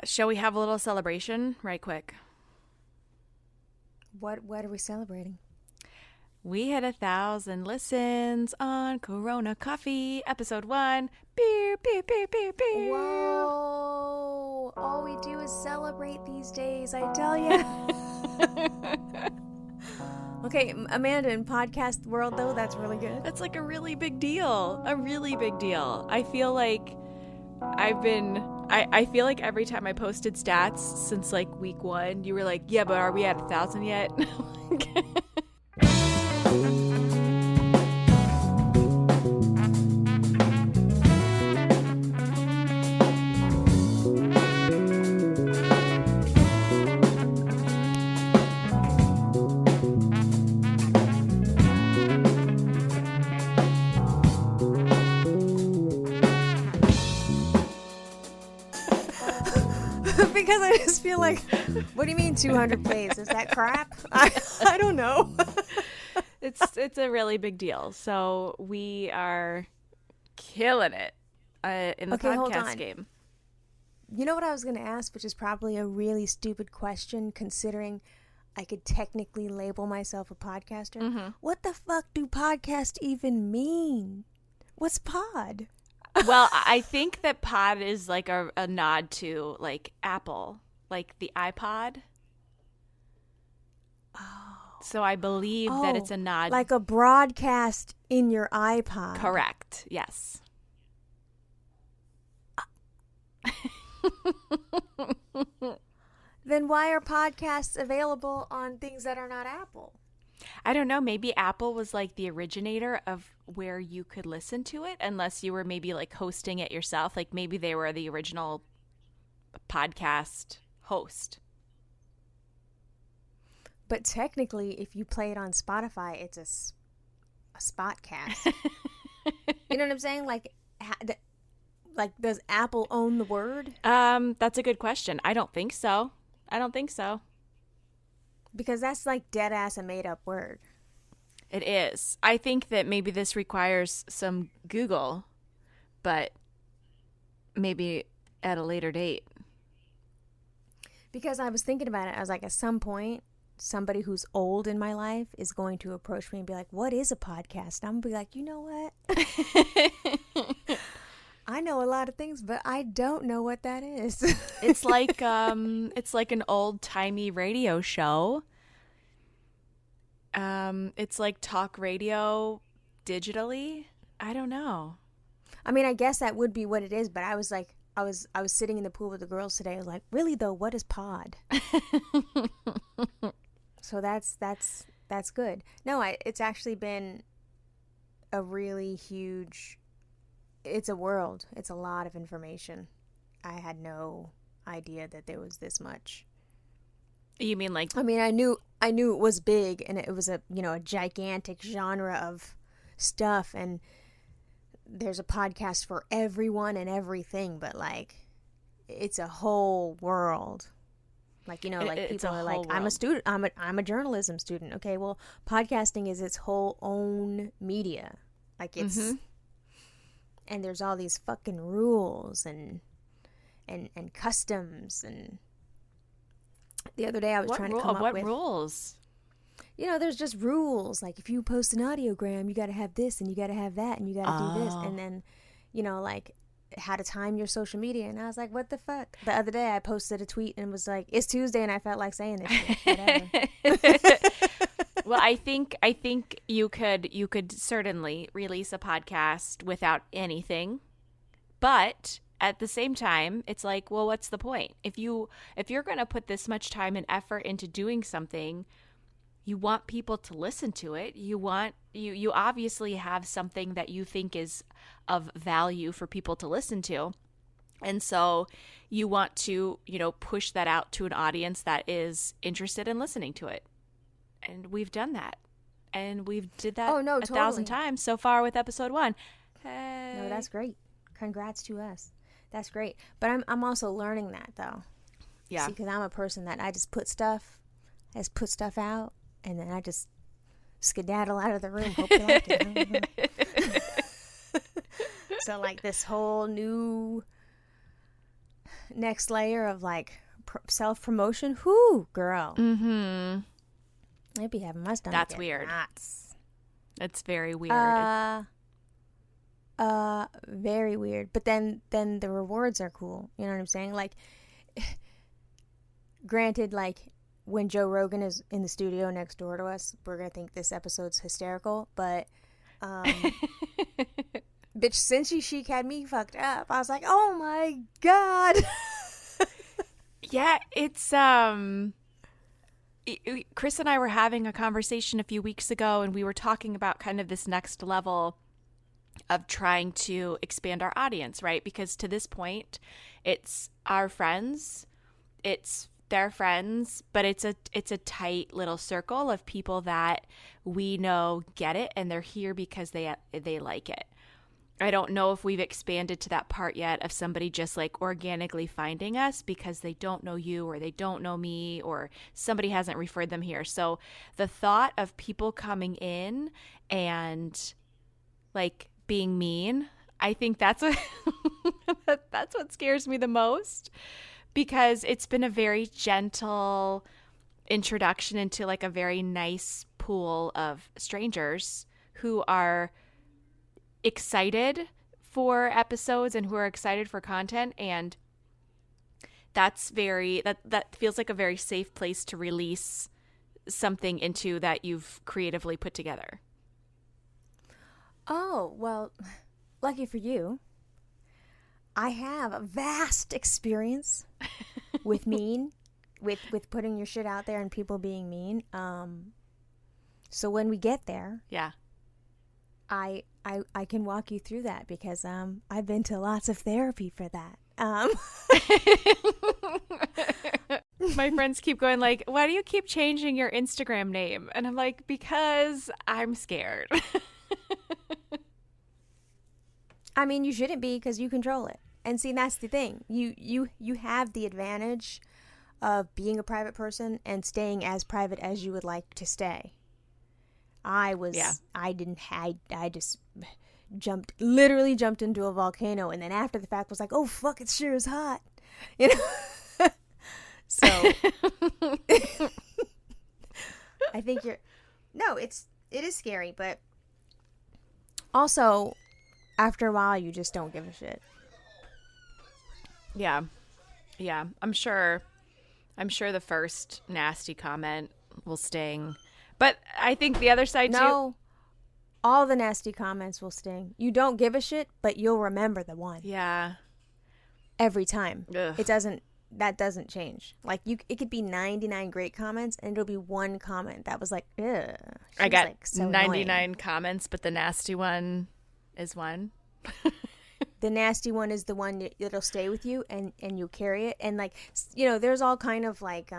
Shall we have a little celebration right quick? What are we celebrating? We hit 1,000 listens on Corona Coffee, episode 1. Beer, beer, beer, beer, beer. Whoa! All we do is celebrate these days, I tell ya. Okay, Amanda, in podcast world, though, that's really good. That's like a really big deal. A really big deal. I feel like I feel like every time I posted stats since like week 1, you were like, yeah, but are we at 1,000 yet? Because I just feel like, what do you mean 200 plays? Is that crap? I don't know. It's a really big deal. So we are killing it in the podcast game. You know what I was going to ask, which is probably a really stupid question considering I could technically label myself a podcaster. Mm-hmm. What the fuck do podcast even mean? What's pod? Well, I think that pod is like a nod to like Apple, like the iPod. Oh. So I believe that it's a nod. Like a broadcast in your iPod. Correct. Yes. Then why are podcasts available on things that are not Apple? I don't know. Maybe Apple was like the originator of where you could listen to it, unless you were maybe like hosting it yourself. Like maybe they were the original podcast host. But technically, if you play it on Spotify, it's a spotcast. You know what I'm saying? Like, does Apple own the word? That's a good question. I don't think so. Because that's like dead ass a made up word. It is. I think that maybe this requires some Google, but maybe at a later date. Because I was thinking about it. I was like, at some point, somebody who's old in my life is going to approach me and be like, what is a podcast? And I'm going to be like, you know what? I know a lot of things, but I don't know what that is. It's like an old-timey radio show. It's like talk radio digitally. I don't know. I mean, I guess that would be what it is, but I was like, I was sitting in the pool with the girls today. I was like, really though, what is pod? So that's good. No, it's actually been a really huge. It's a world. It's a lot of information. I had no idea that there was this much. You mean like? I mean, I knew it was big, and it was a gigantic genre of stuff, and there's a podcast for everyone and everything, but like, it's a whole world. Like, like people are like, I'm a student. I'm a journalism student. Okay, well, podcasting is its whole own media. Like it's. Mm-hmm. And there's all these fucking rules and customs. And the other day I was trying to come up with... What rules? There's just rules. Like, if you post an audiogram, you got to have this and you got to have that and you got to do this. And then, like, how to time your social media. And I was like, what the fuck? The other day I posted a tweet and was like, it's Tuesday, and I felt like saying this shit. Whatever. Well, I think you could certainly release a podcast without anything, but at the same time, it's like, well, what's the point? If you're going to put this much time and effort into doing something, you want people to listen to it. You obviously have something that you think is of value for people to listen to. And so you want to, push that out to an audience that is interested in listening to it. And we've done that. And we've did that 1,000 times so far with episode 1. Hey. No, that's great. Congrats to us. That's great. But I'm also learning that, though. Yeah. See, because I'm a person that I just put stuff out, and then I just skedaddle out of the room. Hope you like it. So, like, this whole new next layer of like self-promotion. Whoo, girl. Mm-hmm. I'd be having my stomach. That's weird. Knots. It's very weird. Very weird. But then the rewards are cool. You know what I'm saying? Like, granted, like when Joe Rogan is in the studio next door to us, we're gonna think this episode's hysterical. But, bitch, since Chic had me fucked up, I was like, oh my god. Yeah, it's Chris and I were having a conversation a few weeks ago, and we were talking about kind of this next level of trying to expand our audience, right? Because to this point, it's our friends, it's their friends, but it's a tight little circle of people that we know get it, and they're here because they like it. I don't know if we've expanded to that part yet of somebody just like organically finding us because they don't know you or they don't know me or somebody hasn't referred them here. So the thought of people coming in and like being mean, I think that's what scares me the most, because it's been a very gentle introduction into like a very nice pool of strangers who are excited for episodes and who are excited for content, and that feels like a very safe place to release something into that you've creatively put together. Oh, well, lucky for you, I have a vast experience with with putting your shit out there and people being mean. So when we get there, yeah, I can walk you through that because I've been to lots of therapy for that. My friends keep going like, why do you keep changing your Instagram name? And I'm like, because I'm scared. I mean, you shouldn't be, because you control it. And see, that's the thing. You have the advantage of being a private person and staying as private as you would like to stay. I just literally jumped into a volcano, and then after the fact was like, oh fuck, it sure is hot. You know? So I think it is scary, but also after a while you just don't give a shit. Yeah. I'm sure the first nasty comment will sting. But I think the other side too. All the nasty comments will sting. You don't give a shit, but you'll remember the one. Yeah. Every time. Ugh. That doesn't change. Like it could be 99 great comments and it'll be one comment that was like, ugh. I got like so 99 annoying. comments, but the nasty one is one. The nasty one is the one that'll stay with you and you'll carry it. And like, you know, there's all kind of like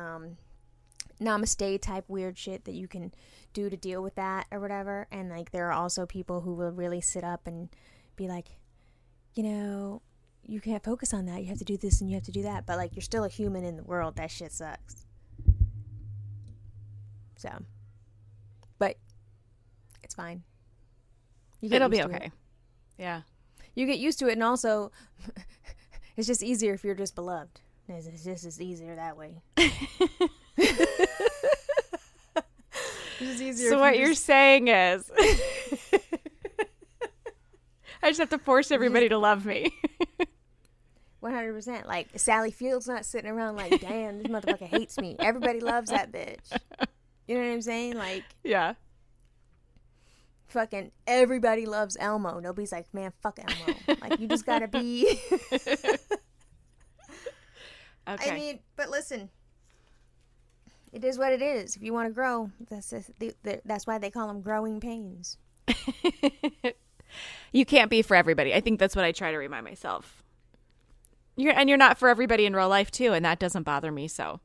namaste type weird shit that you can do to deal with that or whatever. And like there are also people who will really sit up and be like, you know, you can't focus on that, you have to do this and you have to do that, but like you're still a human in the world. That shit sucks. So, but it's fine. It'll be okay. Yeah, you get used to it. And also it's just easier if you're just beloved. It's just easier that way. So what you're saying is I just have to force everybody to love me. 100%. Like Sally Field's not sitting around like, damn, this motherfucker hates me. Everybody loves that bitch. You know what I'm saying? Like, yeah. Fucking everybody loves Elmo. Nobody's like, man, fuck Elmo. Like, you just gotta be. Okay. I mean, but listen, it is what it is. If you want to grow, that's why they call them growing pains. You can't be for everybody. I think that's what I try to remind myself. You're not for everybody in real life too, and that doesn't bother me. So,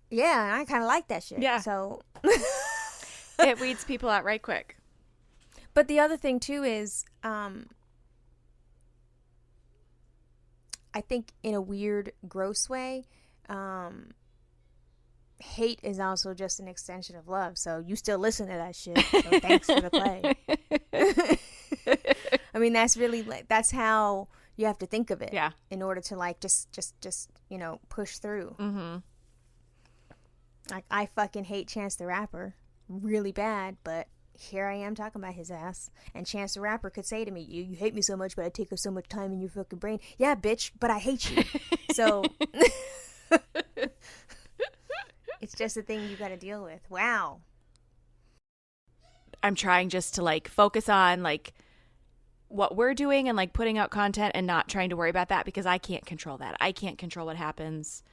yeah, I kind of like that shit. Yeah. So it weeds people out right quick. But the other thing too is, I think in a weird, gross way, hate is also just an extension of love. So you still listen to that shit. So thanks for the play. I mean, that's really like, that's how you have to think of it. Yeah. In order to like just push through. Mm-hmm. Like, I fucking hate Chance the Rapper really bad, but here I am talking about his ass. And Chance the Rapper could say to me, you hate me so much, but I take up so much time in your fucking brain. Yeah, bitch, but I hate you. So it's just a thing you got to deal with. Wow. I'm trying just to like focus on like what we're doing and like putting out content and not trying to worry about that, because I can't control that. I can't control what happens.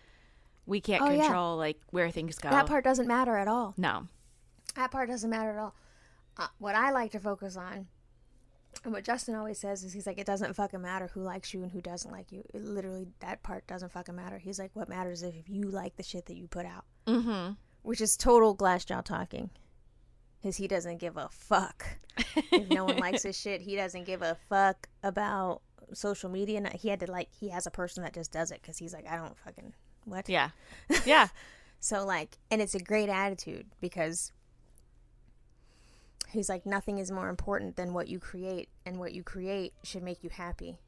We can't control like where things go. That part doesn't matter at all. No. That part doesn't matter at all. What I like to focus on, and what Justin always says, is he's like, it doesn't fucking matter who likes you and who doesn't like you. It literally, that part doesn't fucking matter. He's like, what matters is if you like the shit that you put out. Mm-hmm. Which is total Glassjaw talking. Because he doesn't give a fuck. If no one likes his shit, he doesn't give a fuck about social media. He has a person that just does it because he's like, I don't fucking, what? Yeah. Yeah. So like, and it's a great attitude because he's like, nothing is more important than what you create, and what you create should make you happy,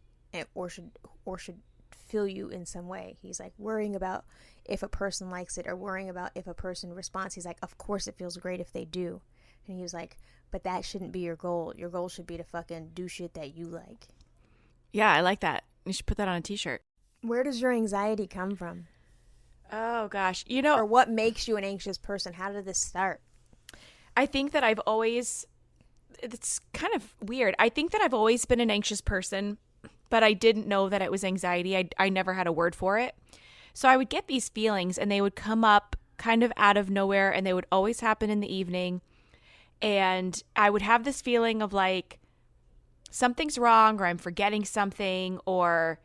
or should fill you in some way. He's like, worrying about if a person likes it or worrying about if a person responds. He's like, of course it feels great if they do. And he was like, but that shouldn't be your goal. Your goal should be to fucking do shit that you like. Yeah, I like that. You should put that on a t-shirt. Where does your anxiety come from? Oh, gosh. Or what makes you an anxious person? How did this start? I think that it's kind of weird. I think that I've always been an anxious person, but I didn't know that it was anxiety. I never had a word for it. So I would get these feelings and they would come up kind of out of nowhere, and they would always happen in the evening. And I would have this feeling of like something's wrong, or I'm forgetting something, or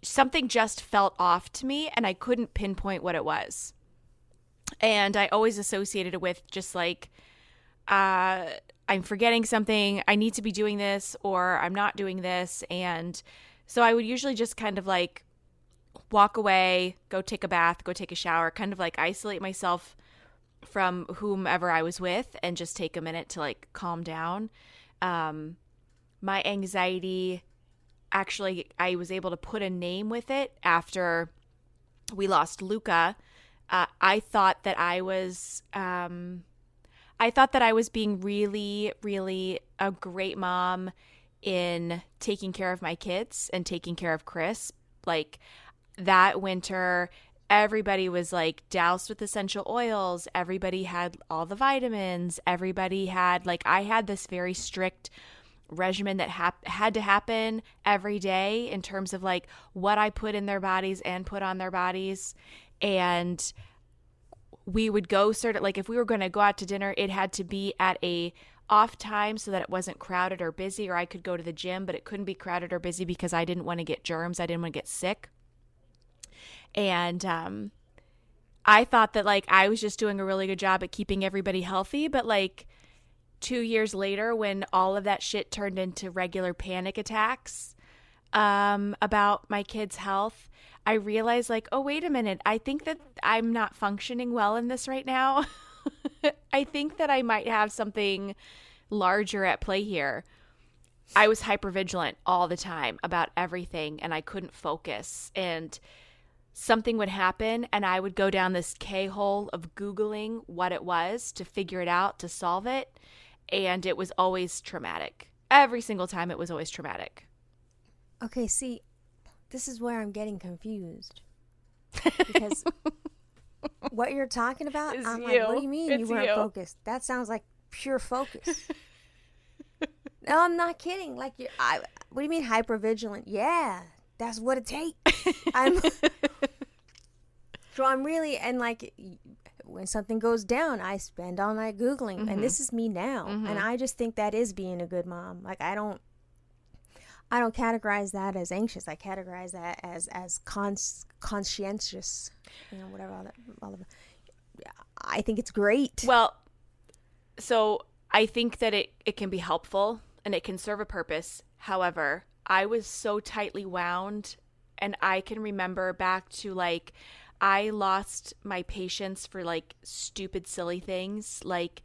something just felt off to me and I couldn't pinpoint what it was. And I always associated it with just like, I'm forgetting something, I need to be doing this, or I'm not doing this. And so I would usually just kind of like walk away, go take a bath, go take a shower, kind of like isolate myself from whomever I was with and just take a minute to like calm down. My anxiety, actually, I was able to put a name with it after we lost Luca. I thought that I was being really, really a great mom in taking care of my kids and taking care of Chris. Like that winter, everybody was like doused with essential oils. Everybody had all the vitamins. Everybody had like, I had this very strict regimen that had to happen every day in terms of like what I put in their bodies and put on their bodies. And we would go like if we were going to go out to dinner, it had to be at a off time so that it wasn't crowded or busy, or I could go to the gym, but it couldn't be crowded or busy because I didn't want to get germs. I didn't want to get sick. And I thought that like I was just doing a really good job at keeping everybody healthy. But like 2 years later, when all of that shit turned into regular panic attacks about my kids' health, I realized like, oh, wait a minute. I think that I'm not functioning well in this right now. I think that I might have something larger at play here. I was hypervigilant all the time about everything, and I couldn't focus. And something would happen, and I would go down this K-hole of Googling what it was to figure it out, to solve it. And it was always traumatic. Every single time it was always traumatic. Okay, see, this is where I'm getting confused. Because what you're talking about, I'm like, what do you mean you weren't focused? That sounds like pure focus. No, I'm not kidding. Like, what do you mean hypervigilant? Yeah, that's what it takes. So I'm really, and like, when something goes down, I spend all night Googling. Mm-hmm. And this is me now. Mm-hmm. And I just think that is being a good mom. Like, I don't categorize that as anxious. I categorize that as conscientious. You know, whatever. All of it. I think it's great. Well, so I think that it can be helpful and it can serve a purpose. However, I was so tightly wound, and I can remember back to like, I lost my patience for like stupid, silly things. Like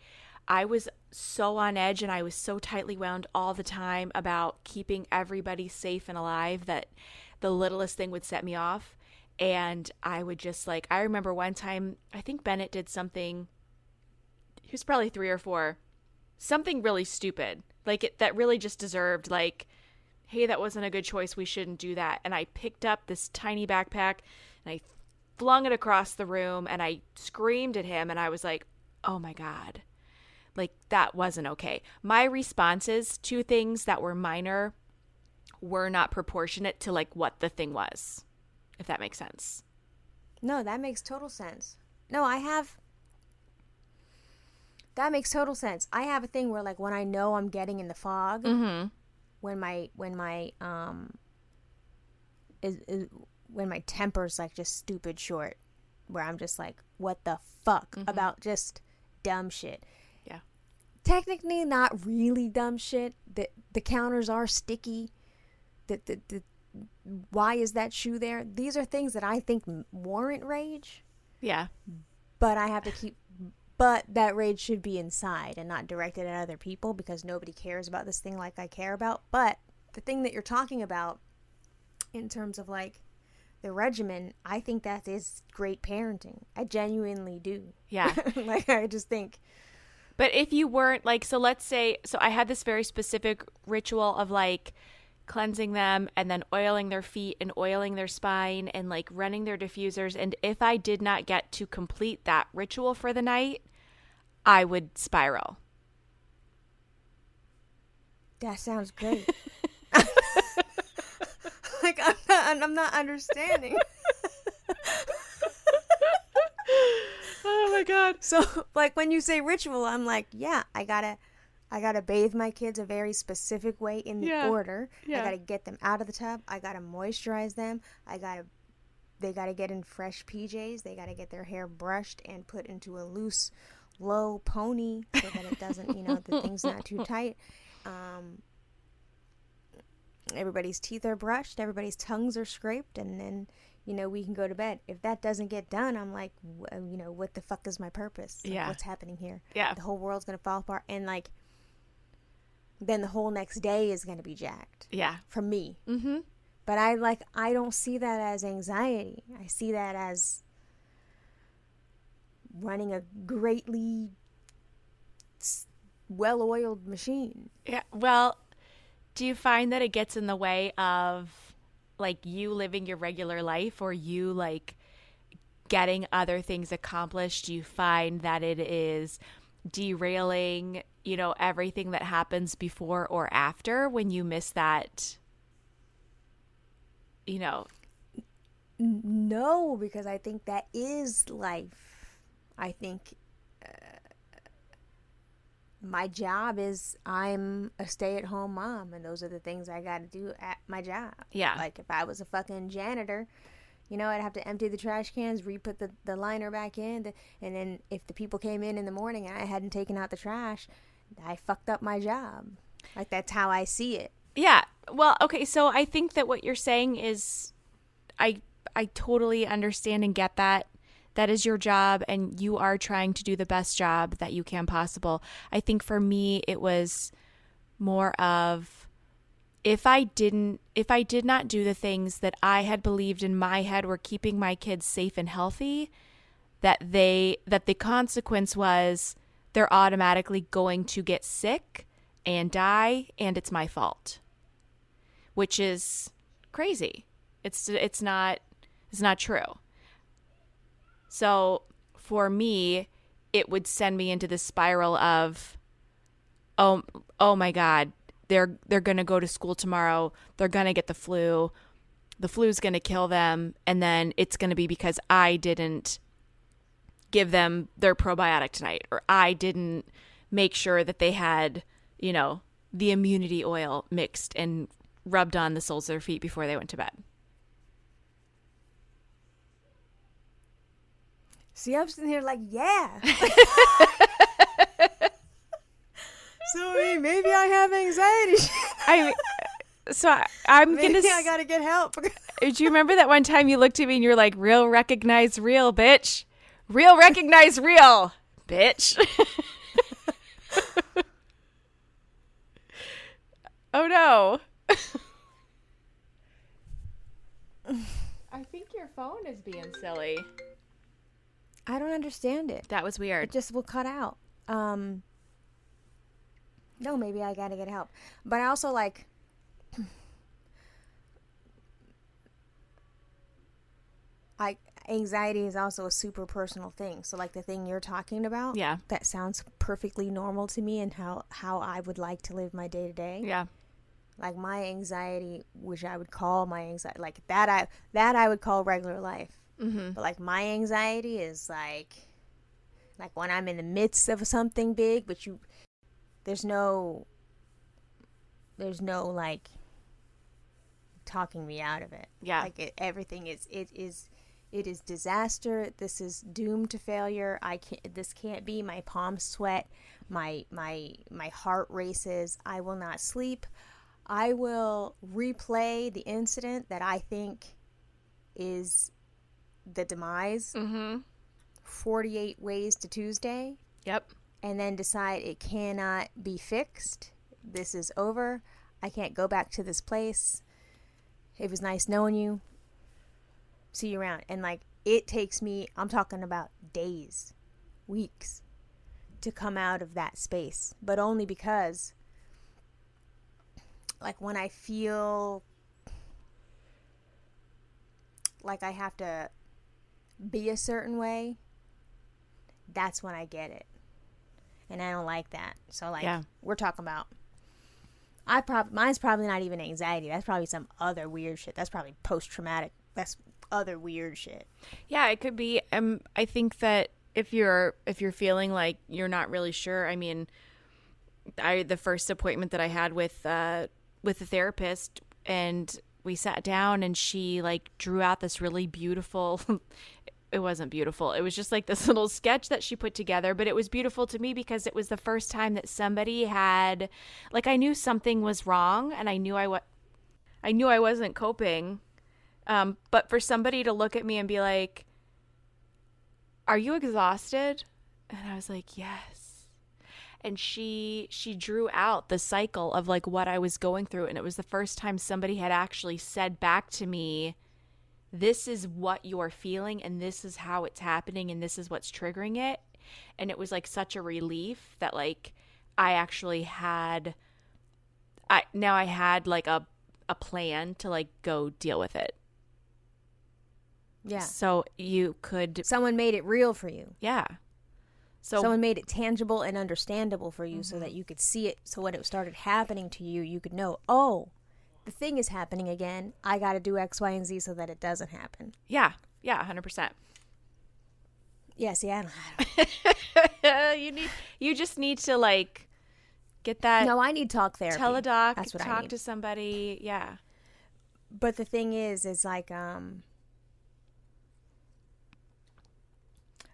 I was so on edge and I was so tightly wound all the time about keeping everybody safe and alive that the littlest thing would set me off. And I would just like, I remember one time, I think Bennett did something, he was probably 3 or 4, something really stupid. Like that really just deserved like, hey, that wasn't a good choice. We shouldn't do that. And I picked up this tiny backpack and I flung it across the room and I screamed at him and I was like, oh my God, like that wasn't okay. My responses to things that were minor were not proportionate to like what the thing was, if that makes sense. No, that makes total sense. That makes total sense. I have a thing where like when I know I'm getting in the fog, when my temper's like just stupid short, where I'm just like, what the fuck about just dumb shit. Yeah. Technically not really dumb shit. The counters are sticky. The why is that shoe there? These are things that I think warrant rage. Yeah. But I have to keep, but that rage should be inside and not directed at other people because nobody cares about this thing like I care about. But the thing that you're talking about in terms of like the regimen, I think that is great parenting. I genuinely do. Yeah. Like I just think. But if you weren't like, so let's say, so I had this very specific ritual of like cleansing them and then oiling their feet and oiling their spine and like running their diffusers. And if I did not get to complete that ritual for the night, I would spiral. That sounds great. Like I'm not understanding. Oh my God. So like when you say ritual, I'm like, yeah, I gotta bathe my kids a very specific way in the order. Yeah. I gotta get them out of the tub. I gotta moisturize them. They gotta get in fresh PJs. They gotta get their hair brushed and put into a loose, low pony so that it doesn't, the thing's not too tight. Everybody's teeth are brushed. Everybody's tongues are scraped, and then we can go to bed. If that doesn't get done, I'm like, what the fuck is my purpose? Like, yeah. What's happening here? Yeah. The whole world's gonna fall apart, and like. Then the whole next day is going to be jacked. Yeah. For me. Mm-hmm. But I don't see that as anxiety. I see that as running a greatly well-oiled machine. Yeah. Well, do you find that it gets in the way of like you living your regular life or you like getting other things accomplished? Do you find that it is derailing, everything that happens before or after when you miss that, No, because I think that is life. I think my job is I'm a stay-at-home mom, and those are the things I got to do at my job. Yeah. Like if I was a fucking janitor, I'd have to empty the trash cans, re-put the liner back in, and then if the people came in the morning and I hadn't taken out the trash, I fucked up my job. Like, that's how I see it. Yeah. Well, okay, so I think that what you're saying is I totally understand and get that. That is your job, and you are trying to do the best job that you can possible. I think for me, it was more of if I did not do the things that I had believed in my head were keeping my kids safe and healthy, that the consequence was they're automatically going to get sick and die, and it's my fault, which is crazy. It's not true. So for me, it would send me into this spiral of, oh my God, they're going to go to school tomorrow. They're going to get the flu. The flu's going to kill them. And then it's going to be because I didn't give them their probiotic tonight, or I didn't make sure that they had, the immunity oil mixed and rubbed on the soles of their feet before they went to bed. See, I'm sitting here like, yeah. So maybe I have anxiety. I'm maybe gonna. I gotta get help. Do you remember that one time you looked at me and you're like, "Real recognize real, bitch. Real recognize real, bitch." Oh no. I think your phone is being silly. I don't understand it. That was weird. It just will cut out. No, maybe I gotta get help. But I also like anxiety is also a super personal thing. So like the thing you're talking about, Yeah. that sounds perfectly normal to me and how I would like to live my day to day. Yeah. Like my anxiety, which I would call my anxiety, like that I would call regular life. Mm-hmm. But like my anxiety is like when I'm in the midst of something big, but there's no like talking me out of it. Yeah. Like everything is disaster. This is doomed to failure. This can't be. My palms sweat. My heart races. I will not sleep. I will replay the incident that I think is the demise. Mm-hmm. 48 ways to Tuesday. Yep. And then decide it cannot be fixed. This is over. I can't go back to this place. It was nice knowing you. See you around. And like it takes me, I'm talking about days, weeks to come out of that space. But only because like when I feel like I have to be a certain way, that's when I get it. And I don't like that. So like we're talking about mine's probably not even anxiety. That's probably some other weird shit. That's probably post-traumatic. That's other weird shit. Yeah, it could be. I think that if you're feeling like you're not really sure, I mean, the first appointment that I had with a therapist, and we sat down and she like drew out this really beautiful it wasn't beautiful. It was just like this little sketch that she put together, but it was beautiful to me because it was the first time that somebody had, like, I knew something was wrong and I knew I wasn't coping. But for somebody to look at me and be like, "Are you exhausted?" And I was like, "Yes." And she drew out the cycle of like what I was going through. And it was the first time somebody had actually said back to me, "This is what you're feeling and this is how it's happening and this is what's triggering it." And it was like such a relief that like I actually had like a plan to like go deal with it. Yeah. So someone made it real for you. Yeah. So someone made it tangible and understandable for you, so that you could see it. So when it started happening to you, you could know, oh, the thing is happening again. I got to do X, Y, and Z so that it doesn't happen. Yeah. Yeah. 100%. Yeah. See, I don't know. You just need to like get that. No, I need talk therapy. Tell a doc. That's what I talk need. to somebody. Yeah. But the thing is like,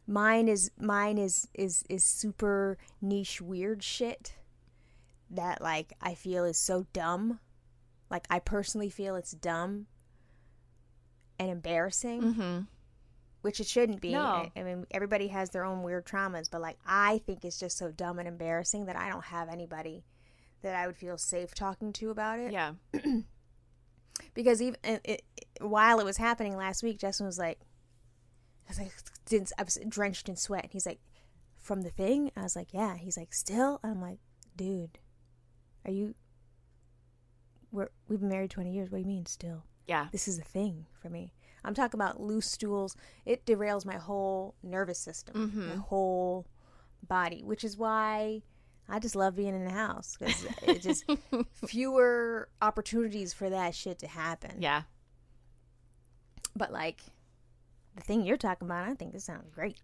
mine is super niche weird shit that like I feel is so dumb. Like I personally feel it's dumb and embarrassing, which it shouldn't be. No. I mean, everybody has their own weird traumas, but like I think it's just so dumb and embarrassing that I don't have anybody that I would feel safe talking to about it. Yeah. Because even while it was happening last week, Justin was like, I was drenched in sweat. He's like, "From the thing?" I was like, "Yeah." He's like, "Still?" I'm like, "Dude, we've been married 20 years. What do you mean still?" Yeah. This is a thing for me. I'm talking about loose stools. It derails my whole nervous system, my whole body, which is why I just love being in the house, because it's just fewer opportunities for that shit to happen. Yeah. But like the thing you're talking about, I think this sounds great.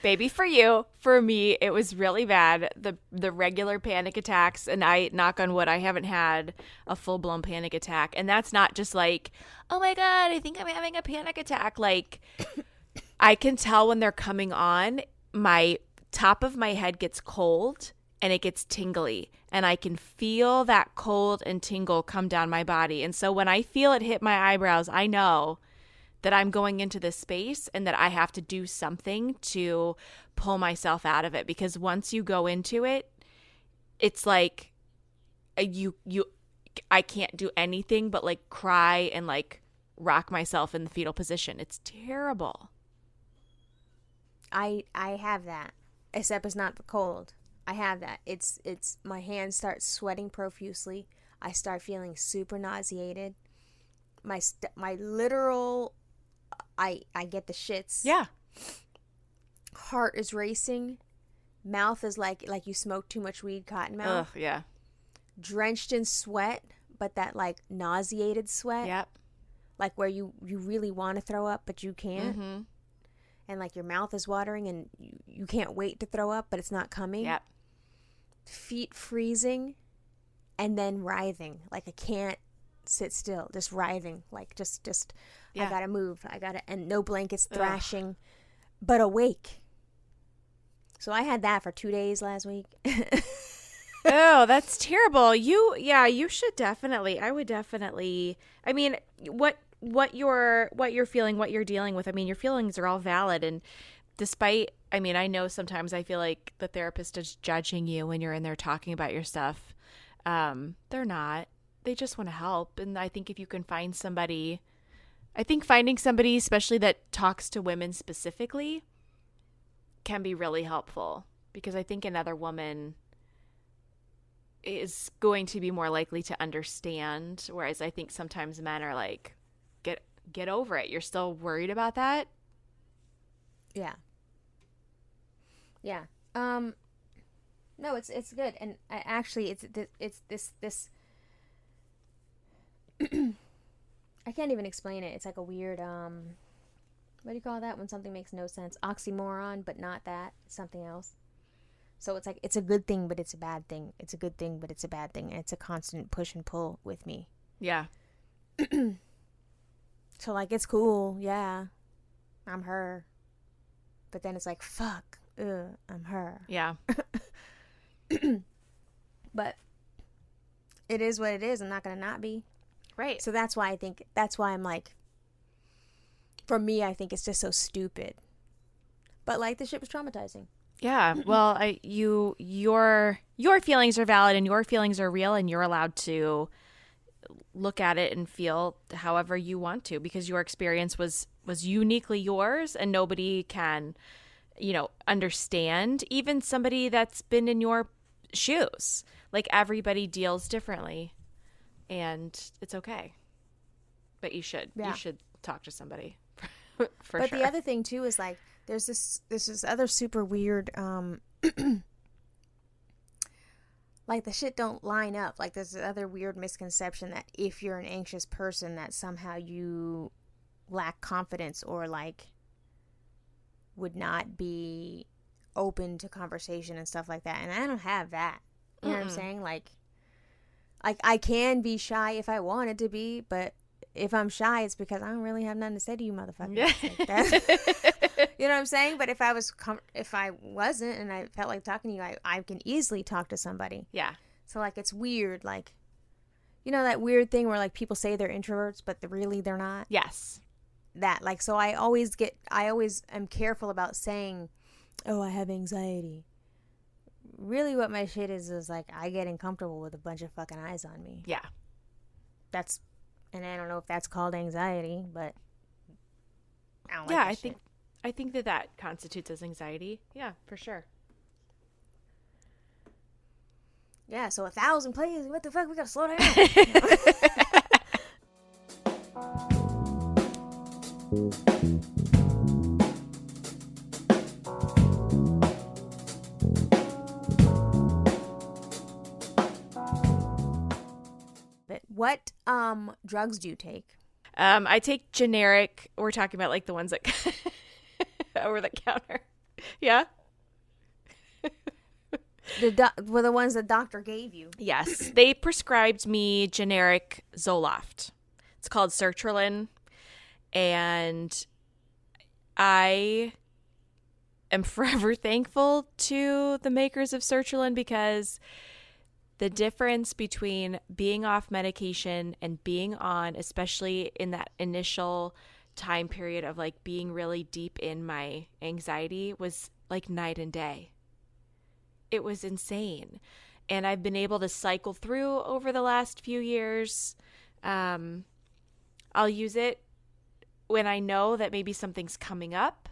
Baby, for you. For me, it was really bad. The regular panic attacks, and I, knock on wood, I haven't had a full-blown panic attack. And that's not just like, "Oh my God, I think I'm having a panic attack." Like, I can tell when they're coming on. My top of my head gets cold and it gets tingly, and I can feel that cold and tingle come down my body. And so when I feel it hit my eyebrows, I know that I'm going into this space and that I have to do something to pull myself out of it. Because once you go into it, it's like I can't do anything but like cry and like rock myself in the fetal position. It's terrible. I have that, except it's not the cold. I have that. It's my hands start sweating profusely. I start feeling super nauseated. My literal, I get the shits. Yeah. Heart is racing. Mouth is like you smoked too much weed, cotton mouth. Ugh, yeah. Drenched in sweat, but that like nauseated sweat. Yep. Like where you really want to throw up, but you can't. Mm-hmm. And like your mouth is watering and you can't wait to throw up, but it's not coming. Yep. Feet freezing and then writhing. Like I can't sit still, just writhing. Like just yeah. I gotta move. And no blankets thrashing, but awake. So I had that for 2 days last week. Oh, that's terrible. You should definitely. I would definitely. I mean, what you're feeling, what you're dealing with. I mean, your feelings are all valid, and despite, I mean, I know sometimes I feel like the therapist is judging you when you're in there talking about your stuff. They're not. They just want to help, and I think if you can find somebody, finding somebody, especially that talks to women specifically, can be really helpful, because I think another woman is going to be more likely to understand, whereas I think sometimes men are like, get over it. You're still worried about that? Yeah. No, it's good, and actually it's this I can't even explain it. It's like a weird what do you call that when something makes no sense? Oxymoron, but not that. It's something else. So it's like, it's a good thing, but it's a bad thing. It's a good thing, but it's a bad thing. And it's a constant push and pull with me. Yeah. So like, it's cool. Yeah. I'm her. But then it's like, fuck. I'm her. Yeah. But it is what it is. I'm not going to not be. Right. So that's why I'm like, for me, I think it's just so stupid. But like, the shit was traumatizing. Yeah. Well, your feelings are valid and your feelings are real, and you're allowed to look at it and feel however you want to, because your experience was uniquely yours, and nobody can, understand, even somebody that's been in your shoes. Like, everybody deals differently, and it's okay. But you should talk to somebody. For but sure. The other thing too is like, there's this other super weird like the shit don't line up. Like, there's this other weird misconception that if you're an anxious person, that somehow you lack confidence or like would not be open to conversation and stuff like that. And I don't have that. You know what I'm saying? Like I can be shy if I wanted to be, but if I'm shy, it's because I don't really have nothing to say to you, motherfucker. Like, you know what I'm saying? But if I wasn't and I felt like talking to you, I can easily talk to somebody. Yeah. So like, it's weird. Like, that weird thing where like people say they're introverts, but really they're not. Yes. That like, so I always am careful about saying, oh, I have anxiety. Really what my shit is like, I get uncomfortable with a bunch of fucking eyes on me. Yeah. And I don't know if that's called anxiety, but I don't like that shit. I think that constitutes as anxiety. Yeah, for sure. Yeah, so 1,000 plays. What the fuck? We gotta slow down. What drugs do you take? I take generic. We're talking about like the ones that over the counter. Yeah. The ones the doctor gave you. Yes, they prescribed me generic Zoloft. It's called sertraline, and I am forever thankful to the makers of sertraline, because the difference between being off medication and being on, especially in that initial time period of like being really deep in my anxiety, was like night and day. It was insane. and I've been able to cycle through over the last few years. I'll use it when I know that maybe something's coming up,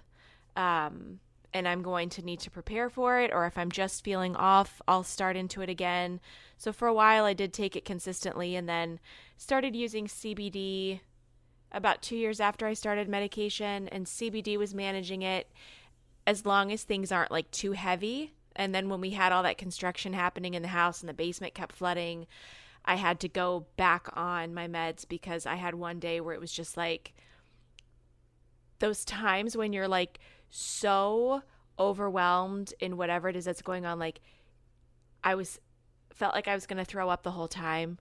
and I'm going to need to prepare for it, or if I'm just feeling off, I'll start into it again. So for a while I did take it consistently, and then started using CBD about 2 years after I started medication, and CBD was managing it as long as things aren't like too heavy. And then when we had all that construction happening in the house and the basement kept flooding, I had to go back on my meds because I had one day where it was just like those times when you're like so overwhelmed in whatever it is that's going on. Like felt like I was going to throw up the whole time.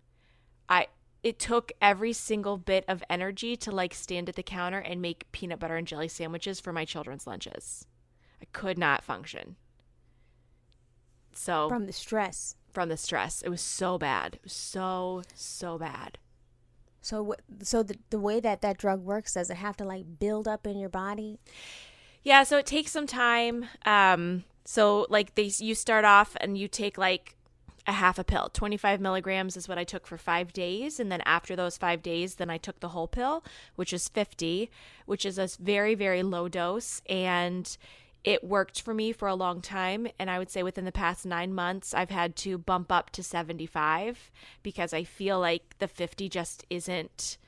It took every single bit of energy to like stand at the counter and make peanut butter and jelly sandwiches for my children's lunches. I could not function. So From the stress. It was so bad. It was so bad. So the way that drug works, does it have to like build up in your body? Yeah, so it takes some time. So like you start off and you take like a half a pill. 25 milligrams is what I took for 5 days. And then after those 5 days, then I took the whole pill, which is 50, which is a very, very low dose. And it worked for me for a long time. And I would say within the past 9 months, I've had to bump up to 75 because I feel like the 50 just isn't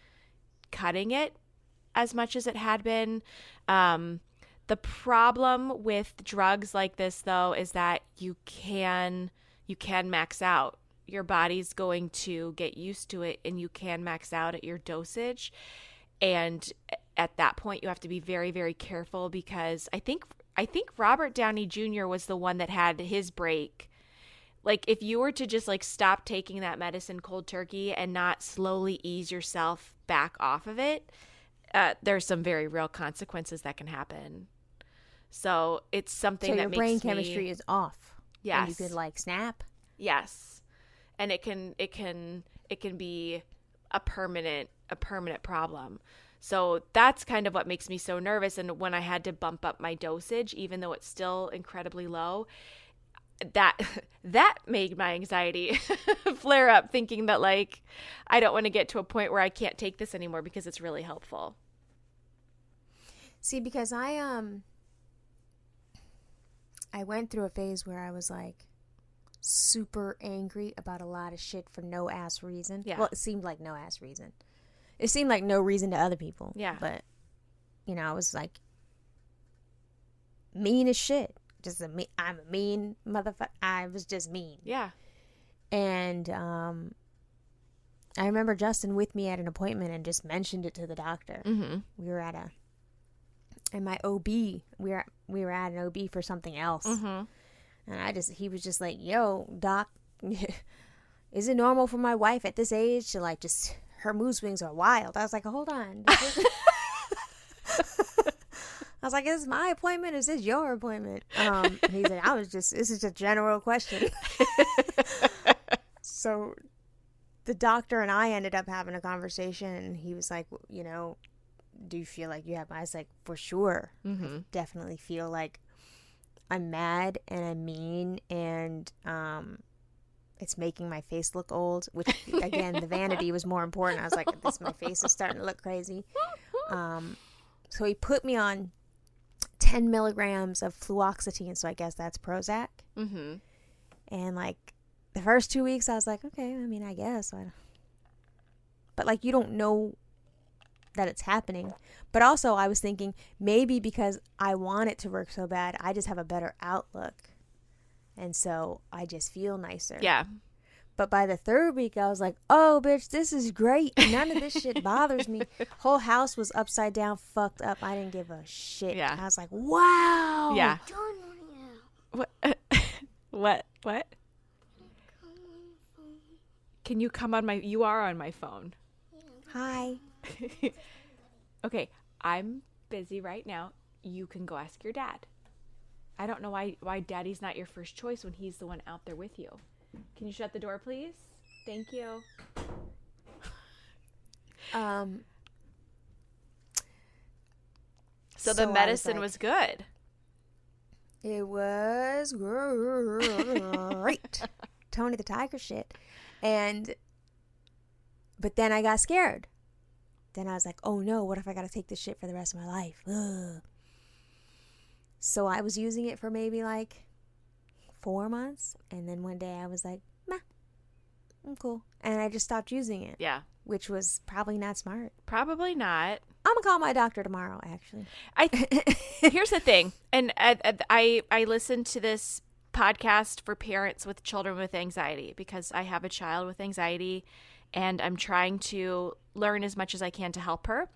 cutting it as much as it had been. The problem with drugs like this, though, is that you can max out. Your body's going to get used to it, and you can max out at your dosage. And at that point, you have to be very, very careful because I think Robert Downey Jr. was the one that had his break. Like, if you were to just like stop taking that medicine cold turkey and not slowly ease yourself back off of it, there's some very real consequences that can happen. So it's something that makes your brain chemistry is off. Yes. And you could like snap. Yes. And it can be a permanent problem. So that's kind of what makes me so nervous. And when I had to bump up my dosage, even though it's still incredibly low, that made my anxiety flare up, thinking that like I don't want to get to a point where I can't take this anymore because it's really helpful. See, because I went through a phase where I was like super angry about a lot of shit for no ass reason. Yeah. Well, it seemed like no ass reason. It seemed like no reason to other people. Yeah. But, you know, I was like mean as shit. I'm a mean motherfucker. I was just mean. Yeah. And I remember Justin with me at an appointment and just mentioned it to the doctor. Mm-hmm. We were at my OB. We were at an OB for something else. Mm-hmm. And he was just like, yo, doc, is it normal for my wife at this age to like just, her mood swings are wild? I was like, hold on. I was like, is this my appointment? Is this your appointment? And he's like, this is a general question. So the doctor and I ended up having a conversation, and he was like, you know, do you feel like you have? I was like, for sure. Mm-hmm. I definitely feel like I'm mad and I'm mean, and it's making my face look old, which again, the vanity was more important. I was like, my face is starting to look crazy. So he put me on 10 milligrams of fluoxetine, so I guess that's Prozac. Mm-hmm. And like the first 2 weeks, I was like, okay, I mean, I guess. But like, you don't know that it's happening. But also, I was thinking maybe because I want it to work so bad, I just have a better outlook, and so I just feel nicer. Yeah. But by the third week, I was like, oh, bitch, this is great. None of this shit bothers me. Whole house was upside down, fucked up. I didn't give a shit. Yeah. I was like, wow. Yeah. What? Can you come on you are on my phone. Hi. Okay, I'm busy right now. You can go ask your dad. I don't know why daddy's not your first choice when he's the one out there with you. Can you shut the door, please? Thank you. So the medicine was good. It was great. Tony the Tiger shit. But then I got scared. Then I was like, oh no, what if I got to take this shit for the rest of my life? Ugh. So I was using it for maybe like 4 months. And then one day I was like, meh, I'm cool. And I just stopped using it. Yeah. Which was probably not smart. Probably not. I'm going to call my doctor tomorrow, actually. Here's the thing. And I listened to this podcast for parents with children with anxiety because I have a child with anxiety and I'm trying to learn as much as I can to help her.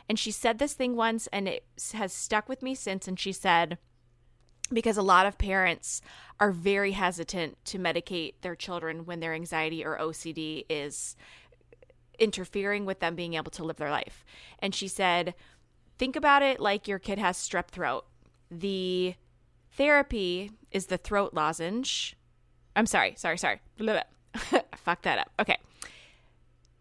And she said this thing once and it has stuck with me since. And she said, because a lot of parents are very hesitant to medicate their children when their anxiety or OCD is interfering with them being able to live their life. And she said, think about it like your kid has strep throat. The therapy is the throat lozenge. I'm sorry. Fuck that up. Okay.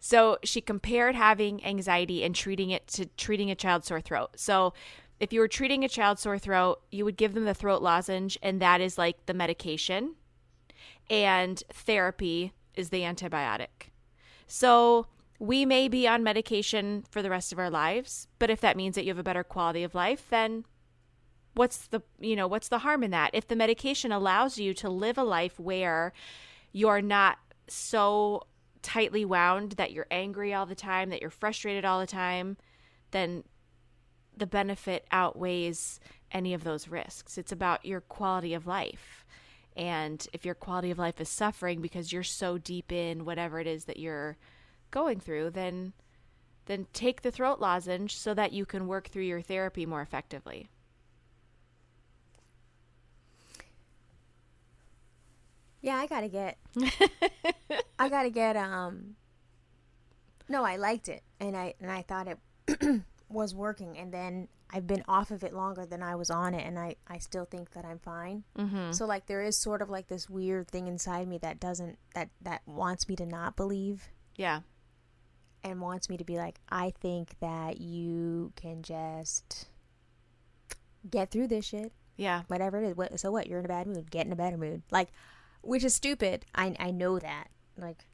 So she compared having anxiety and treating it to treating a child's sore throat. So if you were treating a child's sore throat, you would give them the throat lozenge, and that is like the medication. And therapy is the antibiotic. So we may be on medication for the rest of our lives, but if that means that you have a better quality of life, then what's the harm in that? If the medication allows you to live a life where you're not so tightly wound that you're angry all the time, that you're frustrated all the time, then the benefit outweighs any of those risks. It's about your quality of life. And if your quality of life is suffering because you're so deep in whatever it is that you're going through, then take the throat lozenge so that you can work through your therapy more effectively. Yeah, I gotta get, no, I liked it. And I thought it was working. And then I've been off of it longer than I was on it. And I still think that I'm fine. Mm-hmm. So like there is sort of like this weird thing inside me that wants me to not believe. Yeah. And wants me to be like, I think that you can just get through this shit. Yeah. Whatever it is. So what? You're in a bad mood. Get in a better mood. Like, which is stupid. I know that. Like,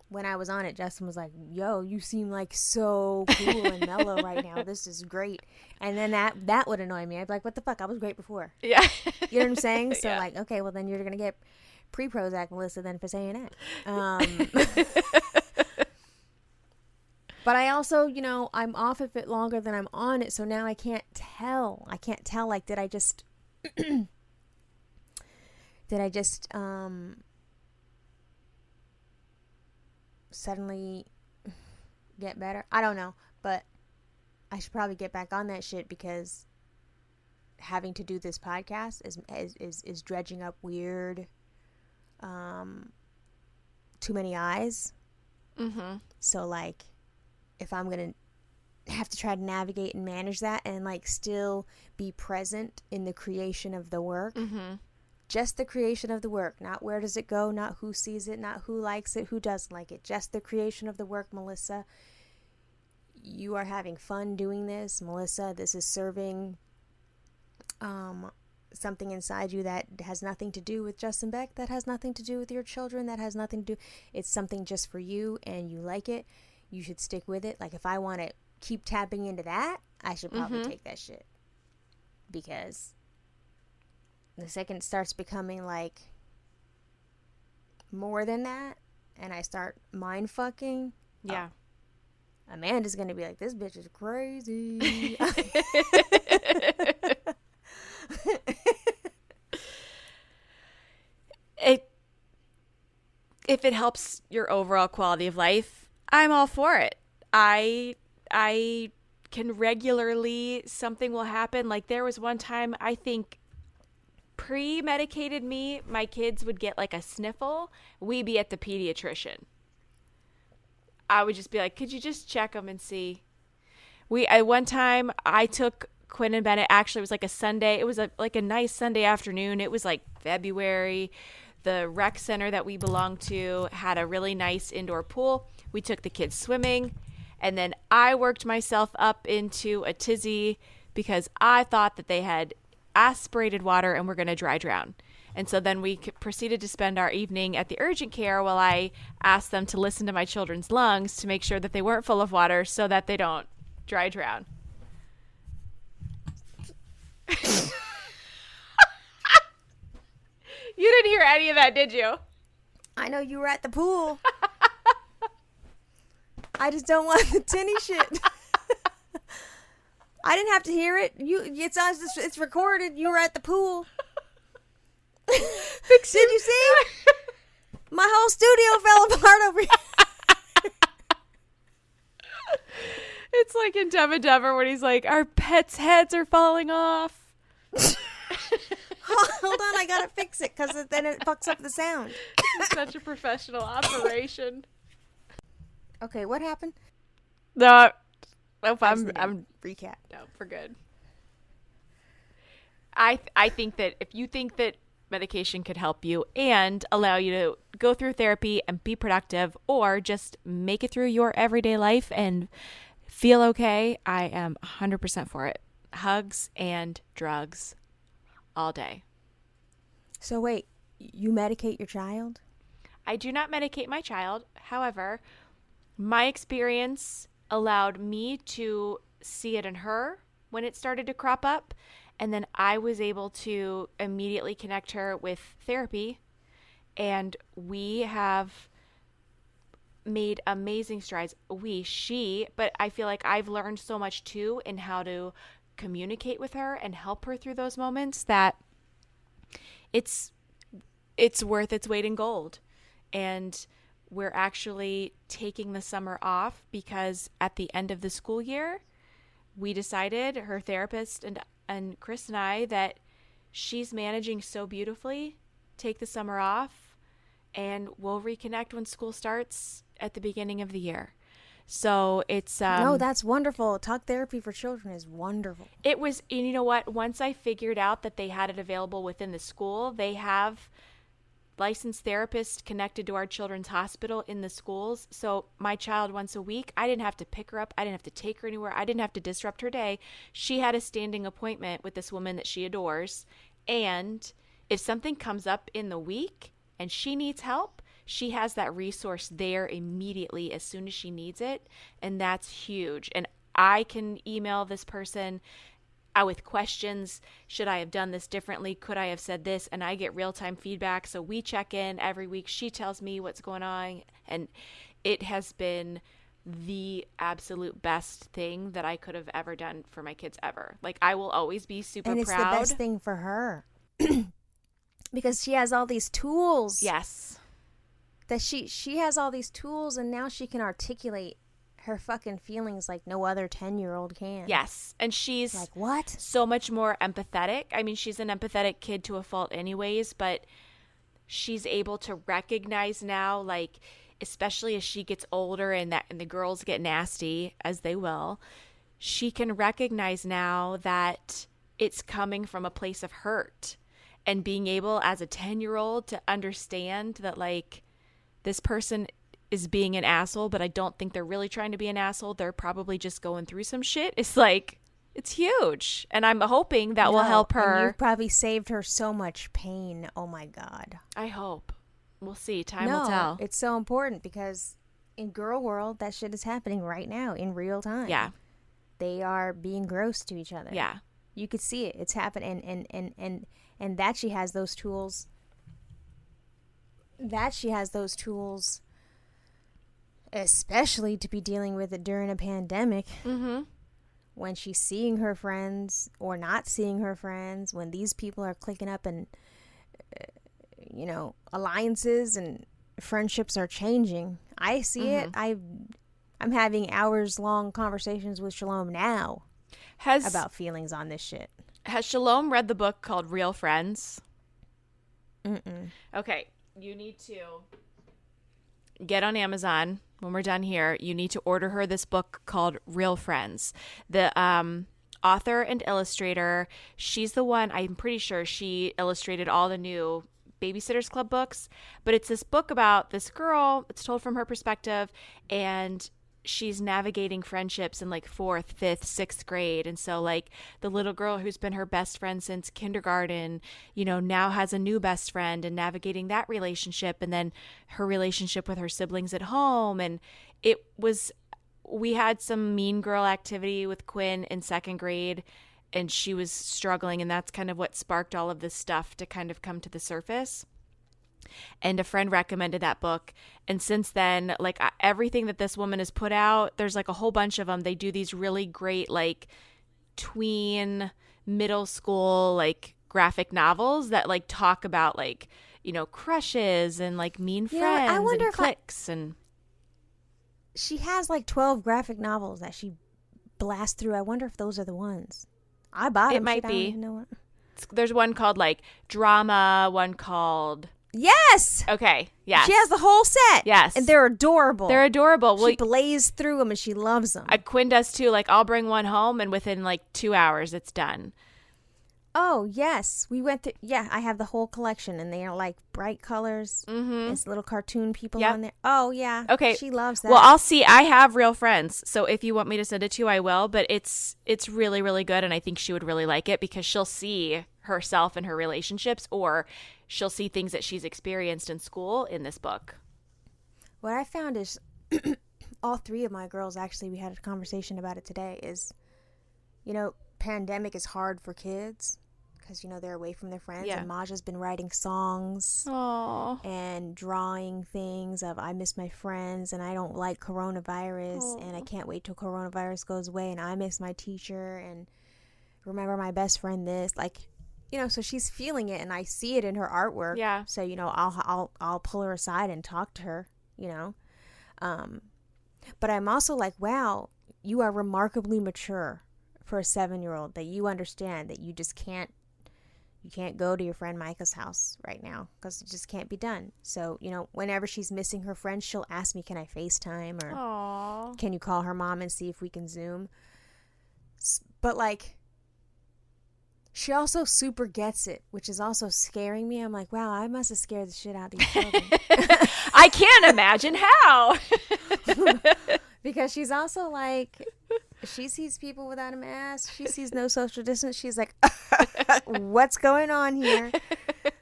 when I was on it, Justin was like, yo, you seem like so cool and mellow right now. This is great. And then that would annoy me. I'd be like, what the fuck? I was great before. Yeah. You know what I'm saying? So, yeah. like, okay, well, then you're going to get pre-Prozac, Melissa, then for saying that. But I also, I'm off of it longer than I'm on it. So now I can't tell. Like, did I just suddenly get better? I don't know, but I should probably get back on that shit because having to do this podcast is dredging up weird, too many eyes. Mm-hmm. So like, if I'm gonna have to try to navigate and manage that and like still be present in the creation of the work. Mm-hmm. Just the creation of the work, not where does it go, not who sees it, not who likes it, who doesn't like it. Just the creation of the work, Melissa. You are having fun doing this, Melissa. This is serving something inside you that has nothing to do with Justin Beck, that has nothing to do with your children, that has nothing to do. It's something just for you and you like it. You should stick with it. Like if I want to keep tapping into that, I should probably take that shit. Because the second it starts becoming like more than that and I start mind fucking, yeah, Amanda's gonna be like, this bitch is crazy. If it helps your overall quality of life, I'm all for it. I can regularly, something will happen. Like there was one time, I think pre-medicated me, my kids would get like a sniffle. We'd be at the pediatrician. I would just be like, could you just check them and see? One time I took Quinn and Bennett, actually it was like a Sunday. It was like a nice Sunday afternoon. It was like February. The rec center that we belonged to had a really nice indoor pool. We took the kids swimming, and then I worked myself up into a tizzy because I thought that they had aspirated water and were going to dry drown. And so then we proceeded to spend our evening at the urgent care while I asked them to listen to my children's lungs to make sure that they weren't full of water so that they don't dry drown. You didn't hear any of that, did you? I know you were at the pool. I just don't want the tinny shit. I didn't have to hear it. It's recorded. You were at the pool. Did you see? My whole studio fell apart over here. It's like in Dumb and Dumber when he's like, our pets' heads are falling off. Hold on, I gotta fix it because then it fucks up the sound. It's such a professional operation. Okay, what happened? No, nope, I'm recap. No, we're good. I think that if you think that medication could help you and allow you to go through therapy and be productive, or just make it through your everyday life and feel okay, I am 100% for it. Hugs and drugs all day. So wait, you medicate your child? I do not medicate my child. However, my experience allowed me to see it in her when it started to crop up. And then I was able to immediately connect her with therapy. And we have made amazing strides. But I feel like I've learned so much too in how to communicate with her and help her through those moments that it's worth its weight in gold. And we're actually taking the summer off because at the end of the school year, we decided, her therapist and Chris and I, that she's managing so beautifully. Take the summer off and we'll reconnect when school starts at the beginning of the year. So it's no, that's wonderful. Talk therapy for children is wonderful. It was, and you know what? Once I figured out that they had it available within the school, they have licensed therapists connected to our children's hospital in the schools. So my child, once a week, I didn't have to pick her up. I didn't have to take her anywhere. I didn't have to disrupt her day. She had a standing appointment with this woman that she adores. And if something comes up in the week and she needs help, she has that resource there immediately as soon as she needs it. And that's huge. And I can email this person with questions. Should I have done this differently? Could I have said this? And I get real-time feedback. So we check in every week. She tells me what's going on. And it has been the absolute best thing that I could have ever done for my kids ever. Like, I will always be super proud. And it's the best thing for her. Because she has all these tools. Yes. That she has all these tools, and now she can articulate her fucking feelings like no other 10-year-old can. Yes. And she's like, what? So much more empathetic. I mean, she's an empathetic kid to a fault anyways, but she's able to recognize now, like, especially as she gets older and the girls get nasty, as they will, she can recognize now that it's coming from a place of hurt, and being able as a 10-year-old to understand that, like, this person is being an asshole, but I don't think they're really trying to be an asshole. They're probably just going through some shit. It's like, it's huge. And I'm hoping that will help her. And you've probably saved her so much pain. Oh my God. I hope. We'll see. Time will tell. It's so important because in girl world, that shit is happening right now in real time. Yeah. They are being gross to each other. Yeah. You could see it. It's happening. And that she has those tools. Especially to be dealing with it during a pandemic. Mm-hmm. When she's seeing her friends or not seeing her friends, when these people are clicking up and, alliances and friendships are changing. I see it. I'm having hours-long conversations with Shalom now about feelings on this shit. Has Shalom read the book called Real Friends? Mm-mm. Okay. You need to get on Amazon when we're done here. You need to order her this book called Real Friends. The author and illustrator, she's the one, I'm pretty sure she illustrated all the new Babysitters Club books. But it's this book about this girl. It's told from her perspective. And she's navigating friendships in like 4th, 5th, 6th grade. And so like the little girl who's been her best friend since kindergarten, now has a new best friend and navigating that relationship, and then her relationship with her siblings at home. And we had some mean girl activity with Quinn in 2nd grade, and she was struggling, and that's kind of what sparked all of this stuff to kind of come to the surface. And a friend recommended that book. And since then, like everything that this woman has put out, there's like a whole bunch of them. They do these really great, like tween middle school, like graphic novels that like talk about like, crushes and like mean friends I wonder and cliques. And she has like 12 graphic novels that she blasts through. I wonder if those are the ones. I bought them. It might I be. don't even know what. There's one called like Drama, one called... Yes. Okay. Yes. She has the whole set. Yes. And they're adorable. They're adorable. She blazed through them and she loves them. Quinn does too. Like I'll bring one home and within like 2 hours it's done. Oh, yes. We went through. Yeah, I have the whole collection and they are like bright colors. Mm-hmm. There's little cartoon people on there. Oh, yeah. Okay. She loves that. Well, I'll see. I have real friends. So if you want me to send it to you, I will. But it's really, really good. And I think she would really like it because she'll see herself and her relationships, or she'll see things that she's experienced in school in this book. What I found is all 3 of my girls, actually, we had a conversation about it today, is, pandemic is hard for kids because, they're away from their friends. Yeah. And Maja's been writing songs Aww. and drawing things of I miss my friends and I don't like coronavirus. Aww. And I can't wait till coronavirus goes away and I miss my teacher and remember my best friend this. Like, so she's feeling it and I see it in her artwork. Yeah. So, I'll pull her aside and talk to her, but I'm also like, wow, you are remarkably mature for a 7-year-old, that you understand that you just can't go to your friend Micah's house right now because it just can't be done. So, whenever she's missing her friend, she'll ask me, can I FaceTime or Aww. can you call her mom and see if we can Zoom? But like, she also super gets it, which is also scaring me. I'm like, wow, I must have scared the shit out of these children. I can't imagine how. Because she's also like, she sees people without a mask. She sees no social distance. She's like, what's going on here?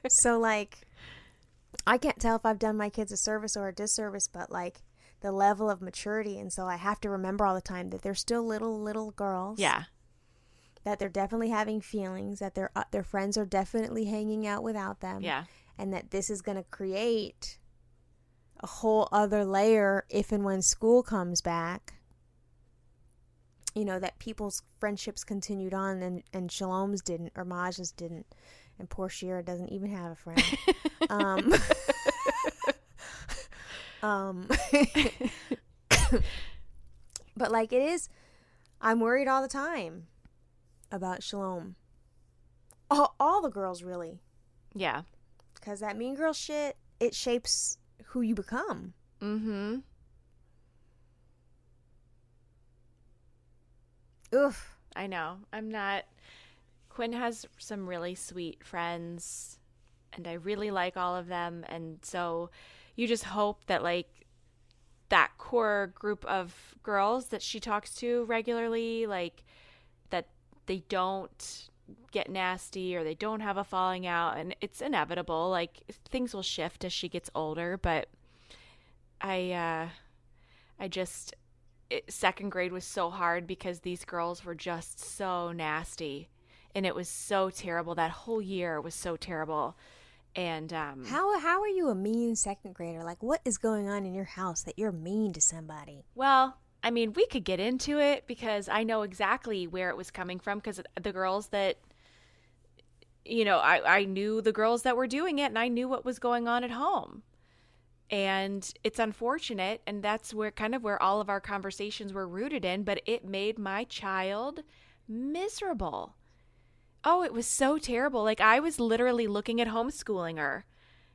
So like, I can't tell if I've done my kids a service or a disservice, but like the level of maturity. And so I have to remember all the time that they're still little girls. Yeah. That they're definitely having feelings, that their friends are definitely hanging out without them. Yeah. And that this is going to create a whole other layer if and when school comes back. That people's friendships continued on and Shalom's didn't, or Maja's didn't. And poor Shira doesn't even have a friend. But like it is, I'm worried all the time about Shalom. All the girls, really. Yeah. Because that mean girl shit, it shapes who you become. Mm-hmm. Oof. I know. Quinn has some really sweet friends, and I really like all of them. And so you just hope that, like, that core group of girls that she talks to regularly, like, that they don't get nasty or they don't have a falling out. And it's inevitable. Like, things will shift as she gets older. But second grade was so hard because these girls were just so nasty. And it was so terrible. That whole year was so terrible. And how are you a mean second grader? Like, what is going on in your house that you're mean to somebody? Well, I mean, we could get into it because I know exactly where it was coming from, because the girls that, I knew the girls that were doing it, and I knew what was going on at home. And it's unfortunate, and that's where all of our conversations were rooted in, but it made my child miserable. Oh, it was so terrible. Like, I was literally looking at homeschooling her.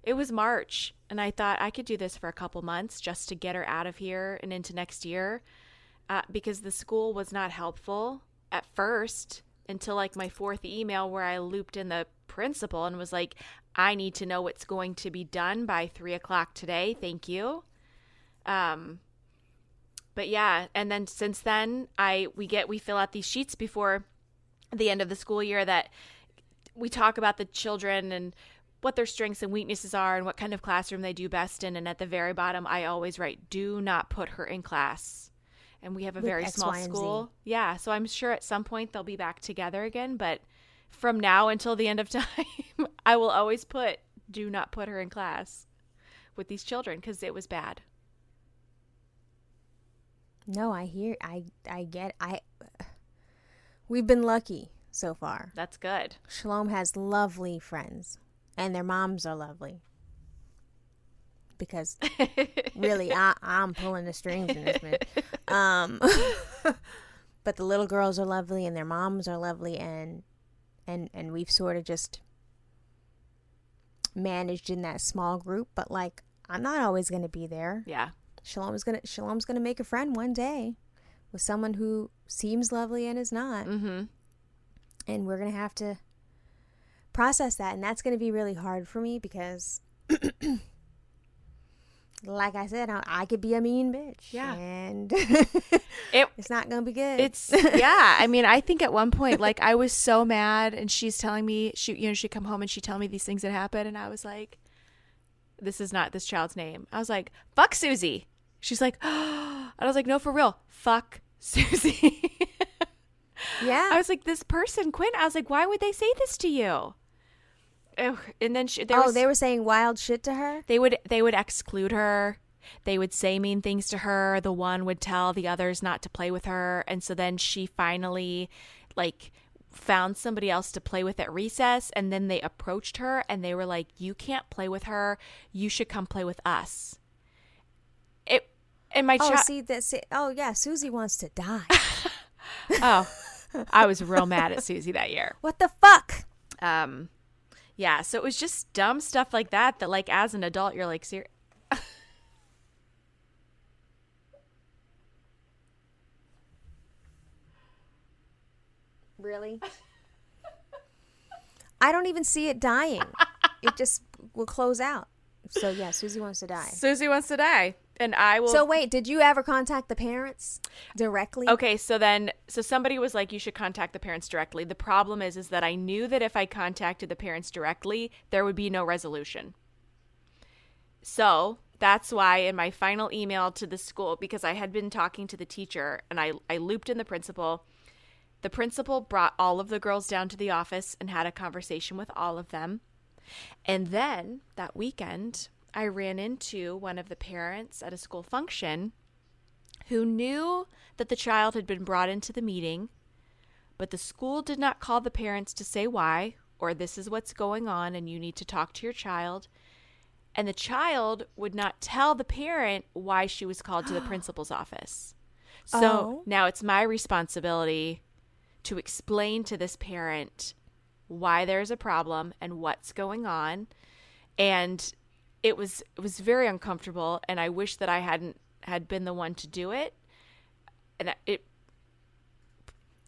It was March, and I thought I could do this for a couple months just to get her out of here and into next year, because the school was not helpful at first until, like, my fourth email where I looped in the principal and was like, I need to know what's going to be done by 3:00 today. Thank you. But yeah, and then since then we fill out these sheets before the end of the school year that we talk about the children and what their strengths and weaknesses are and what kind of classroom they do best in. And at the very bottom, I always write, do not put her in class. And we have a very small school. Yeah. So I'm sure at some point they'll be back together again. But from now until the end of time, I will always put, do not put her in class with these children because it was bad. No, we've been lucky so far. That's good. Shalom has lovely friends. And their moms are lovely. Because really, I'm pulling the strings in this minute. But the little girls are lovely and their moms are lovely, and we've sort of just managed in that small group. But like, I'm not always going to be there. Yeah. Shalom's gonna make a friend one day with someone who seems lovely and is not. Mm-hmm. And we're gonna have to process that, and that's going to be really hard for me because like I said, I could be a mean bitch. Yeah. And it's not going to be good. Yeah. I mean, I think at one point, like, I was so mad, and she's telling me, she'd come home and she'd tell me these things that happened, and I was like, this is not this child's name. I was like, fuck Susie. She's like, oh. And I was like, no, for real. Fuck Susie. Yeah. I was like, this person, Quinn, I was like, why would they say this to you? And then they were saying wild shit to her? They would exclude her. They would say mean things to her. The one would tell the others not to play with her. And so then she finally, like, found somebody else to play with at recess. And then they approached her and they were like, you can't play with her. You should come play with us. Oh, yeah, Susie wants to die. Oh, I was real mad at Susie that year. What the fuck? Yeah, so it was just dumb stuff like that, like, as an adult, you're like, serious. Really? I don't even see it dying. It just will close out. So, yeah, Susie wants to die. Susie wants to die. And I will. So wait, did you ever contact the parents directly? Okay, so somebody was like, you should contact the parents directly. The problem is that I knew that if I contacted the parents directly, there would be no resolution. So that's why in my final email to the school, because I had been talking to the teacher and I looped in the principal brought all of the girls down to the office and had a conversation with all of them. And then that weekend, I ran into one of the parents at a school function who knew that the child had been brought into the meeting, but the school did not call the parents to say why, or this is what's going on and you need to talk to your child. And the child would not tell the parent why she was called to the principal's office. So now it's my responsibility to explain to this parent why there's a problem and what's going on. And it was very uncomfortable, and I wish that I had been the one to do it. And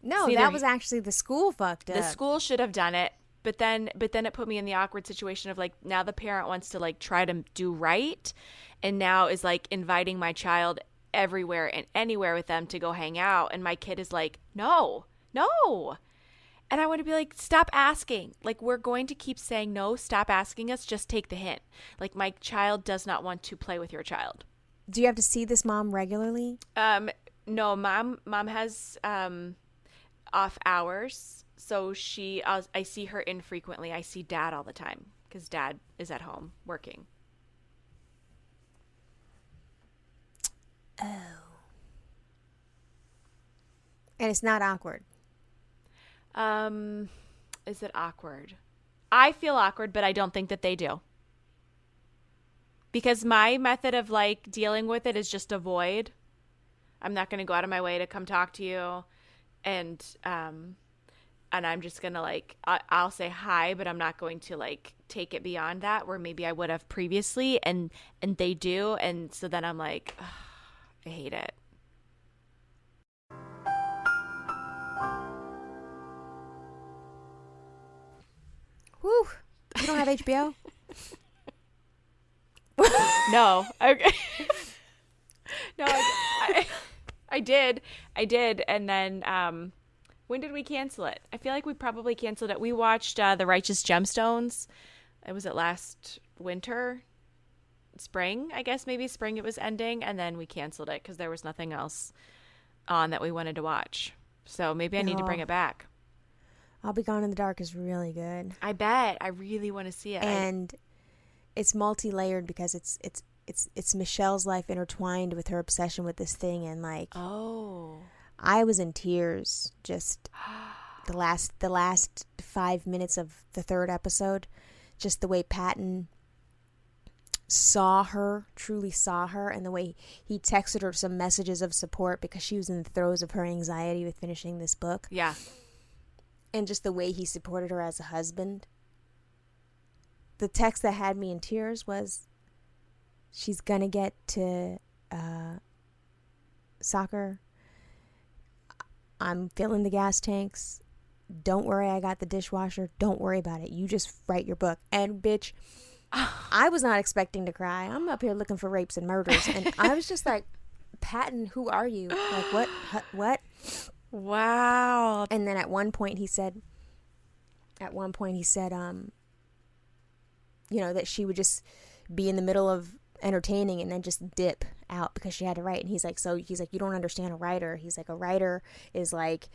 that was actually the school fucked up. The school should have done it, but then it put me in the awkward situation of, like, now the parent wants to, like, try to do right, and now is, like, inviting my child everywhere and anywhere with them to go hang out, and my kid is like, no. And I want to be like, stop asking. Like, we're going to keep saying no, stop asking us, just take the hint. Like, my child does not want to play with your child. Do you have to see this mom regularly? No, mom has off hours. So I see her infrequently. I see dad all the time because dad is at home working. Oh. And it's not awkward. Is it awkward? I feel awkward, but I don't think that they do. Because my method of, like, dealing with it is just avoid. I'm not going to go out of my way to come talk to you. And I'm just going to, like, I'll say hi, but I'm not going to, like, take it beyond that where maybe I would have previously. And they do. And so then I'm like, ugh, I hate it. Whew. You don't have HBO? No. Okay. No, I did. And then when did we cancel it? I feel like we probably canceled it. We watched The Righteous Gemstones. Was it last winter? Spring, I guess. Maybe spring it was ending. And then we canceled it because there was nothing else on that we wanted to watch. So maybe I need to bring it back. I'll Be Gone in the Dark is really good. I bet. I really want to see it. And it's multi-layered because it's Michelle's life intertwined with her obsession with this thing, and like, oh, I was in tears just the last 5 minutes of the third episode, just the way Patton truly saw her, and the way he texted her some messages of support because she was in the throes of her anxiety with finishing this book. Yeah. And just the way he supported her as a husband. The text that had me in tears was, she's gonna get to soccer. I'm filling the gas tanks. Don't worry, I got the dishwasher. Don't worry about it. You just write your book. And bitch, I was not expecting to cry. I'm up here looking for rapes and murders. And I was just like, Patton, who are you? Like, what? Wow. And then at one point he said, that she would just be in the middle of entertaining and then just dip out because she had to write. And he's like, you don't understand a writer. He's like, a writer is like,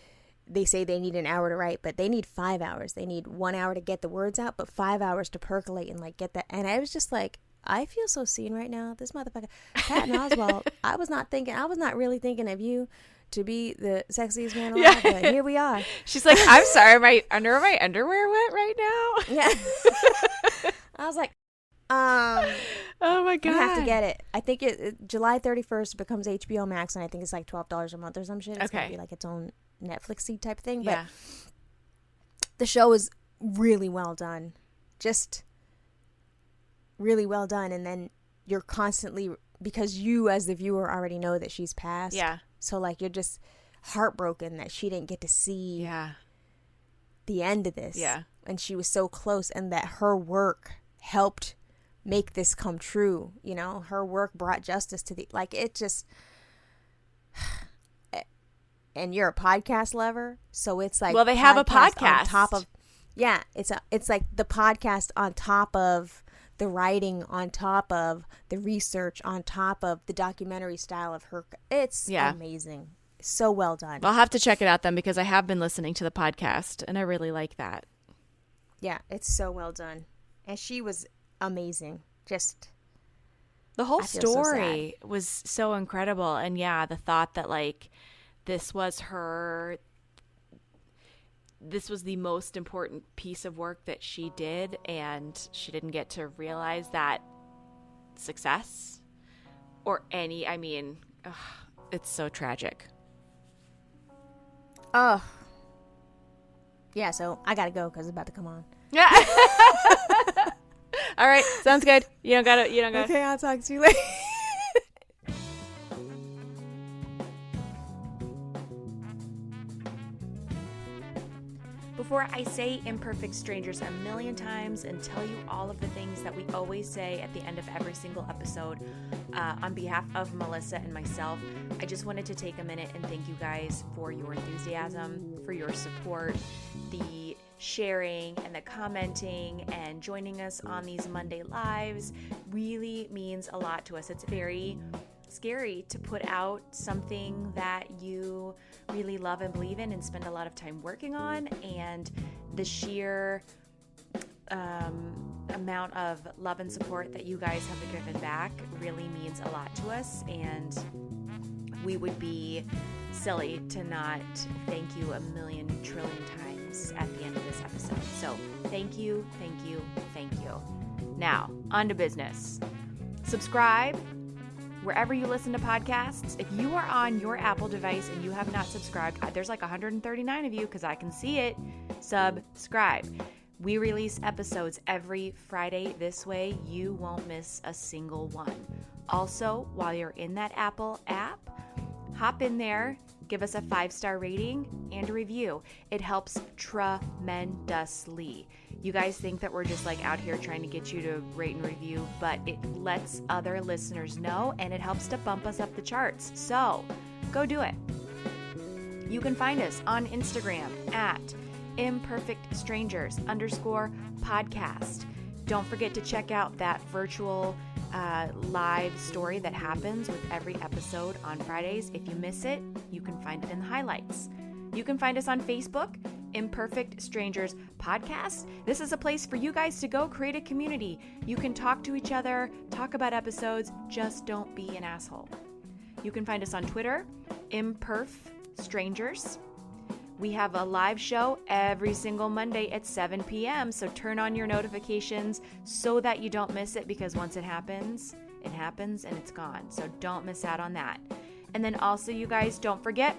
they say they need an hour to write, but they need 5 hours. They need 1 hour to get the words out, but 5 hours to percolate and like get that. And I was just like, I feel so seen right now. This motherfucker, Patton Oswalt. I was not really thinking of you to be the sexiest man alive, but here we are. She's like, I'm sorry, my underwear wet right now. Yeah. I was like, oh my God. You have to get it. I think July 31st becomes HBO Max, and I think it's like $12 a month or some shit. It's gonna be like its own Netflixy type thing. But the show is really well done. Just really well done. And then you're constantly, because you as the viewer already know that she's passed. Yeah. So like you're just heartbroken that she didn't get to see the end of this. Yeah. And she was so close, and that her work helped make this come true. You know, her work brought justice to it just, and you're a podcast lover. So it's like, well, they have a podcast on top of, it's like the podcast on top of the writing, on top of the research, on top of the documentary style of her. It's amazing. So well done. I'll have to check it out then, because I have been listening to the podcast and I really like that. Yeah, it's so well done. And she was amazing. Just the whole story was so incredible. And the thought that like this was the most important piece of work that she did, and she didn't get to realize that success or it's so tragic. Oh. Yeah, so I gotta go because it's about to come on. Yeah. All right, sounds good. You don't gotta. Okay, I'll talk to you later. Before I say imperfect strangers a million times and tell you all of the things that we always say at the end of every single episode, on behalf of Melissa and myself, I just wanted to take a minute and thank you guys for your enthusiasm, for your support, the sharing and the commenting and joining us on these Monday lives really means a lot to us. It's very scary to put out something that you really love and believe in and spend a lot of time working on, and the sheer amount of love and support that you guys have given back really means a lot to us, and we would be silly to not thank you a million trillion times at the end of this episode. So thank you. Now, on to business. Subscribe wherever you listen to podcasts. If you are on your Apple device and you have not subscribed, there's like 139 of you because I can see it. Subscribe. We release episodes every Friday. This way you won't miss a single one. Also, while you're in that Apple app, hop in there, give us a 5-star rating and a review. It helps tremendously. You guys think that we're just like out here trying to get you to rate and review, but it lets other listeners know and it helps to bump us up the charts. So go do it. You can find us on Instagram at imperfectstrangers_podcast. Don't forget to check out that virtual live story that happens with every episode on Fridays. If you miss it, you can find it in the highlights. You can find us on Facebook, Imperfect Strangers Podcast. This is a place for you guys to go create a community. You can talk to each other, talk about episodes, just don't be an asshole. You can find us on Twitter, Imperf Strangers. We have a live show every single Monday at 7 p.m. So turn on your notifications so that you don't miss it, because once it happens and it's gone. So don't miss out on that. And then also, you guys, don't forget,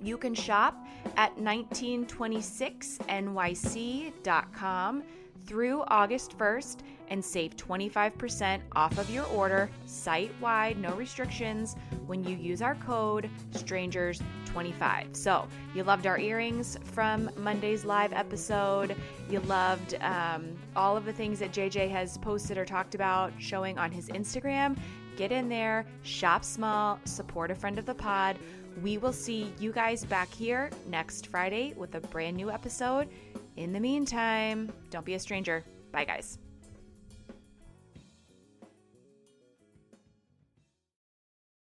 you can shop at 1926nyc.com through August 1st and save 25% off of your order site-wide, no restrictions, when you use our code STRANGERS25. So you loved our earrings from Monday's live episode. You loved all of the things that JJ has posted or talked about showing on his Instagram. Get in there, shop small, support a friend of the pod. We will see you guys back here next Friday with a brand new episode. In the meantime, don't be a stranger. Bye, guys.